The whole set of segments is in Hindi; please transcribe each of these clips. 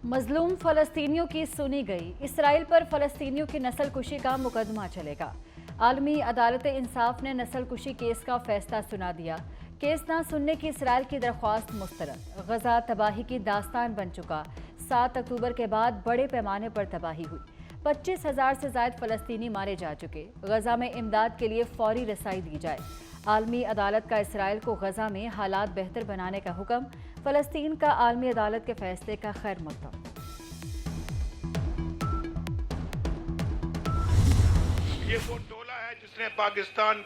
मजलूम फलस्तीनियों की सुनी गई। इसराइल पर फलस्तीनियों की नस्लकुशी का मुकदमा चलेगा। आलमी अदालत इंसाफ ने नस्लकुशी केस का फैसला सुना दिया। केस ना सुनने की इसराइल की दरख्वास्त मुस्तरद। गजा तबाही की दास्तान बन चुका। 7 अक्टूबर के बाद बड़े पैमाने पर तबाही हुई। 25,000 से ज्यादा फलस्तीनी मारे जा चुके। गजा में इमदाद के लिए फौरी रसाई दी जाए। आलमी अदालत का इसराइल को गजा में हालात बेहतर बनाने का हुक्म। फलस्तीन का आलमी अदालत के फैसले का खैर मकदम। ये वो टोला है जिसने पाकिस्तान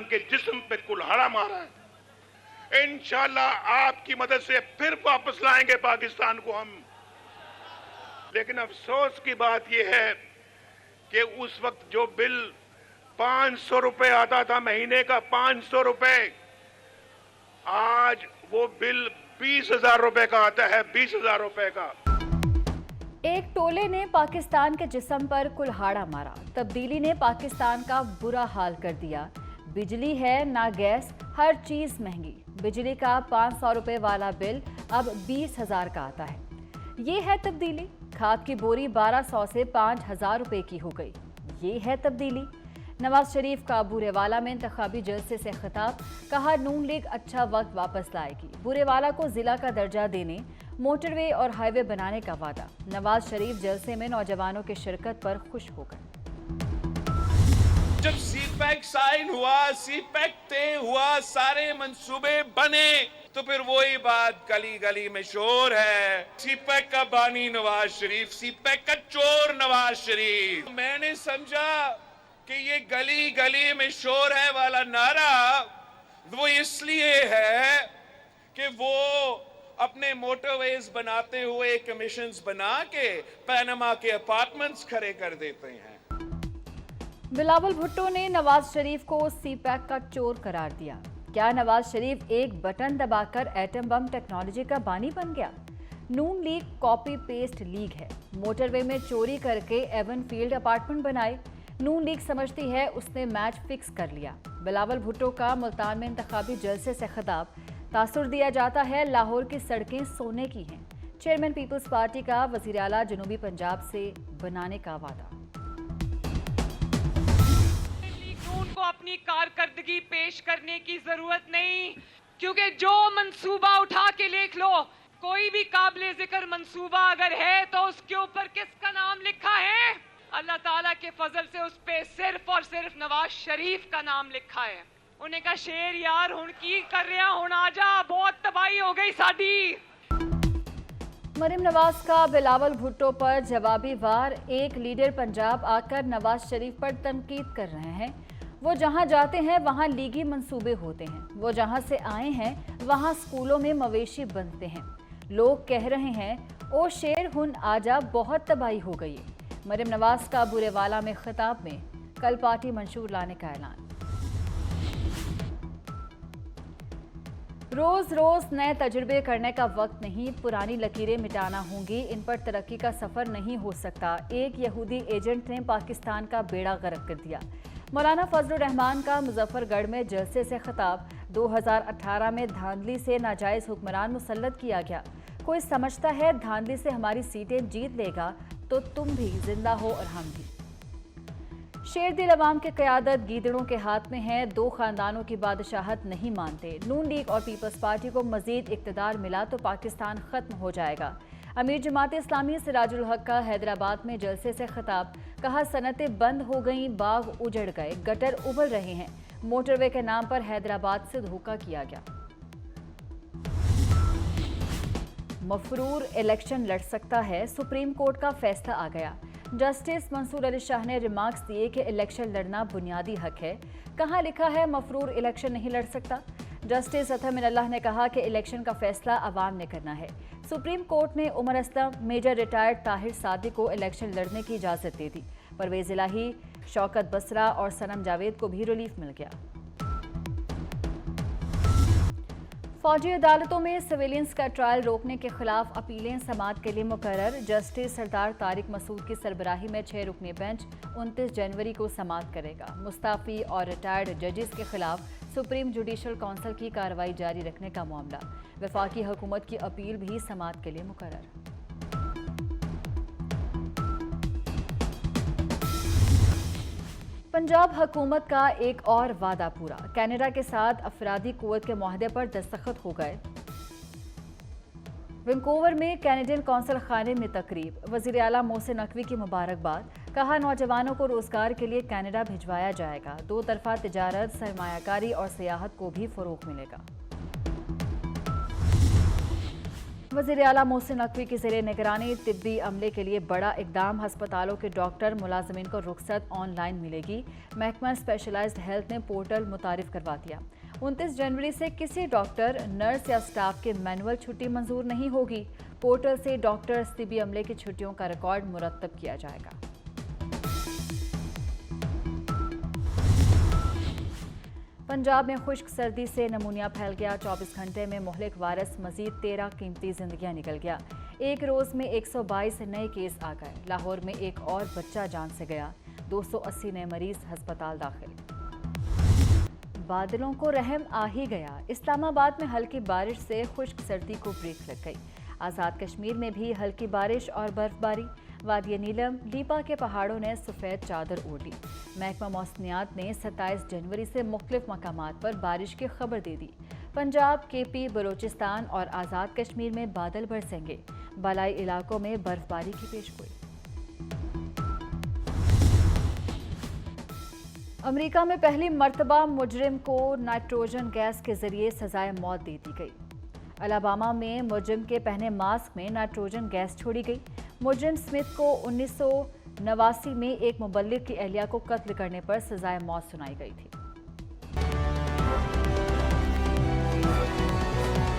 के जिस्म पे कुल्हाड़ा मारा है। इंशाल्लाह आपकी मदद से फिर वापस लाएंगे पाकिस्तान को हम। लेकिन अफसोस की बात यह है कि उस वक्त जो बिल 500 रुपए आता था महीने का, 500 रुपए, आज वो बिल 20,000 रुपए का आता है, 20,000 रुपए का। एक टोले ने पाकिस्तान के जिस्म पर कुल्हाड़ा मारा। तब्दीली ने पाकिस्तान का बुरा हाल कर दिया। बिजली है ना गैस, हर चीज महंगी। बिजली का 500 रुपए वाला बिल अब 20,000 का आता है। ये है तब्दीली। खाद की बोरी 1200 से 5,000 रुपए की हो गई। ये है तब्दीली। नवाज शरीफ का बूरेवाला में इंतखाबी जलसे से खिताब। कहा नून लीग अच्छा वक्त वापस लाएगी। बूरेवाला को जिला का दर्जा देने, मोटरवे और हाईवे बनाने का वादा। नवाज शरीफ जलसे में नौजवानों की शिरकत पर खुश हो गए। जब सीपैक साइन हुआ, सीपैक तय हुआ, सारे मंसूबे बने, तो फिर वही बात गली गली में शोर है। सीपैक का बानी नवाज शरीफ, सीपैक का चोर नवाज शरीफ। मैंने समझा कि ये गली गली में शोर है वाला नारा वो इसलिए है कि वो अपने मोटरवेज बनाते हुए कमीशंस बना के पैनामा के अपार्टमेंट्स खड़े कर देते हैं। बिलावल भुट्टो ने नवाज शरीफ को सीपैक का चोर करार दिया। क्या नवाज शरीफ एक बटन दबाकर एटम बम टेक्नोलॉजी का बानी बन गया? नून लीग कॉपी पेस्ट लीग है। मोटरवे में चोरी करके एवन फील्ड अपार्टमेंट बनाए। नून लीग समझती है उसने मैच फिक्स कर लिया। बिलावल भुट्टो का मुल्तान में इंतखाबी जलसे से खिताब। तासुर दिया जाता है लाहौर की सड़कें सोने की हैं। चेयरमैन पीपल्स पार्टी का वजीर आला जनूबी पंजाब से बनाने का वादा। नून को अपनी कारकर्दगी पेश करने की जरूरत नहीं, क्योंकि जो मंसूबा उठा के लिख लो, कोई भी काबिले जिक्र मंसूबा अगर है तो उसके ऊपर किसका नाम लिखा है? अल्लाह ताला के फजल से उस पे सिर्फ और सिर्फ नवाज शरीफ का नाम लिखा है। उन्हें का शेर यार हुण की कर रहा, हुण आजा, बहुत तबाही हो गई साडी। मरीम नवाज का बिलावल भुट्टो पर जवाबी वार। एक लीडर पंजाब आकर नवाज शरीफ पर तनकीद कर रहे हैं। वो जहां जाते हैं वहां लीगी मंसूबे होते हैं। वो जहां से आए हैं वहां स्कूलों में मवेशी बनते हैं। लोग कह रहे हैं ओ शेर हुन आजा, बहुत तबाही हो गई। मरीम नवाज का बूरेवाला में खिताब में कल पार्टी मंशूर लाने का ऐलान। रोज रोज नए तजुर्बे करने का वक्त नहीं, पुरानी लकीरें मिटाना होंगी। इन पर तरक्की का सफर नहीं हो सकता। एक यहूदी एजेंट ने पाकिस्तान का बेड़ा गर्क कर दिया। मौलाना फजलुर रहमान का मुजफ्फरगढ़ में जलसे से खिताब। 2018 में धांधली से नाजायज हुक्मरान मुसल्लत किया गया। कोई समझता है धांधली से हमारी सीटें जीत लेगा तो तुम भी जिंदा हो और हम भी। शेर दिल अवाम की क़यादत गीदड़ों के हाथ में है। 2 खानदानों की बादशाहत नहीं मानते। नून लीग और पीपल्स पार्टी को मजीद इक़्तिदार मिला तो पाकिस्तान खत्म हो जाएगा। अमीर जमात इस्लामी सिराजुल हक का हैदराबाद में जलसे से खिताब। कहा सनतें बंद हो गई, बाग उजड़ गए, गटर उबल रहे हैं। मोटरवे के नाम पर हैदराबाद से धोखा किया गया। मफरूर इलेक्शन लड़ सकता है, सुप्रीम कोर्ट का फैसला आ गया। जस्टिस मंसूर अली शाह ने रिमार्क्स दिए कि इलेक्शन लड़ना बुनियादी हक है। कहाँ लिखा है मफरूर इलेक्शन नहीं लड़ सकता? जस्टिस अतहर मिनल्लाह ने कहा कि इलेक्शन का फैसला अवाम ने करना है। सुप्रीम कोर्ट ने उमर असलम, मेजर रिटायर्ड ताहिर सादिक को इलेक्शन लड़ने की इजाज़त दे दी। परवेज इलाही, शौकत बसरा और सनम जावेद को भी रिलीफ मिल गया। फौजी अदालतों में सिविलियंस का ट्रायल रोकने के खिलाफ अपीलें समाअत के लिए मुकर्रर। जस्टिस सरदार तारिक मसूद की सरबराही में 6 रुकनी बेंच 29 जनवरी को समाअत करेगा। मुस्ताफ़ी और रिटायर्ड जजेस के खिलाफ सुप्रीम जुडिशल काउंसिल की कार्रवाई जारी रखने का मामला। वफाकी हुकूमत की अपील भी समाअत के लिए मुकर्रर। पंजाब हुकूमत का एक और वादा पूरा। कनाडा के साथ अफरादी कुव्वत के मुआहदे पर दस्तखत हो गए। वैंकूवर में कैनेडियन कौंसल खाने में तकरीब। वज़ीर आला मोहसिन नकवी की मुबारकबाद। कहा, नौजवानों को रोजगार के लिए कनाडा भिजवाया जाएगा। दो तरफा तिजारत, सरमायाकारी और सियाहत को भी फरोग मिलेगा। वज़ीर आला मोहसिन नकवी की ज़ेरे निगरानी तिब्बी अमले के लिए बड़ा इकदाम। अस्पतालों के डॉक्टर मुलाजमीन को रुख्सत ऑनलाइन मिलेगी। महकमा स्पेशलाइज्ड हेल्थ ने पोर्टल मुतारिफ करवा दिया। 29 जनवरी से किसी डॉक्टर, नर्स या स्टाफ के मैनुअल छुट्टी मंजूर नहीं होगी। पोर्टल से डॉक्टर्स, तिब्बी अमले की छुट्टियों का रिकॉर्ड मुरतब किया जाएगा। पंजाब में खुश्क सर्दी से नमूनिया फैल गया। 24 घंटे में मुहलिक वायरस मजीद 13 कीमती जिंदगियां निकल गया। एक रोज में 122 नए केस आ गए। लाहौर में एक और बच्चा जान से गया। 280 नए मरीज अस्पताल दाखिल। बादलों को रहम आ ही गया। इस्लामाबाद में हल्की बारिश से खुश्क सर्दी को ब्रेक लग गई। आज़ाद कश्मीर में भी हल्की बारिश और बर्फबारी। वादी नीलम, लीपा के पहाड़ों ने सफ़ेद चादर ओढ़ ली। महकमा मौसमियात ने 27 जनवरी से मुख्तलिफ मकामात पर बारिश की खबर दे दी। पंजाब, केपी, बलोचिस्तान और आज़ाद कश्मीर में बादल बरसेंगे। बालाई इलाकों में बर्फबारी की पेशगोई। अमेरिका में पहली मर्तबा मुजरिम को नाइट्रोजन गैस के जरिए सजाए मौत दे दी गई। अलाबामा में मुजरिम के पहने मास्क में नाइट्रोजन गैस छोड़ी गई। मुजरिम स्मिथ को 1989 में एक मुबल्लिग की अहलिया को कत्ल करने पर सजाए मौत सुनाई गई थी।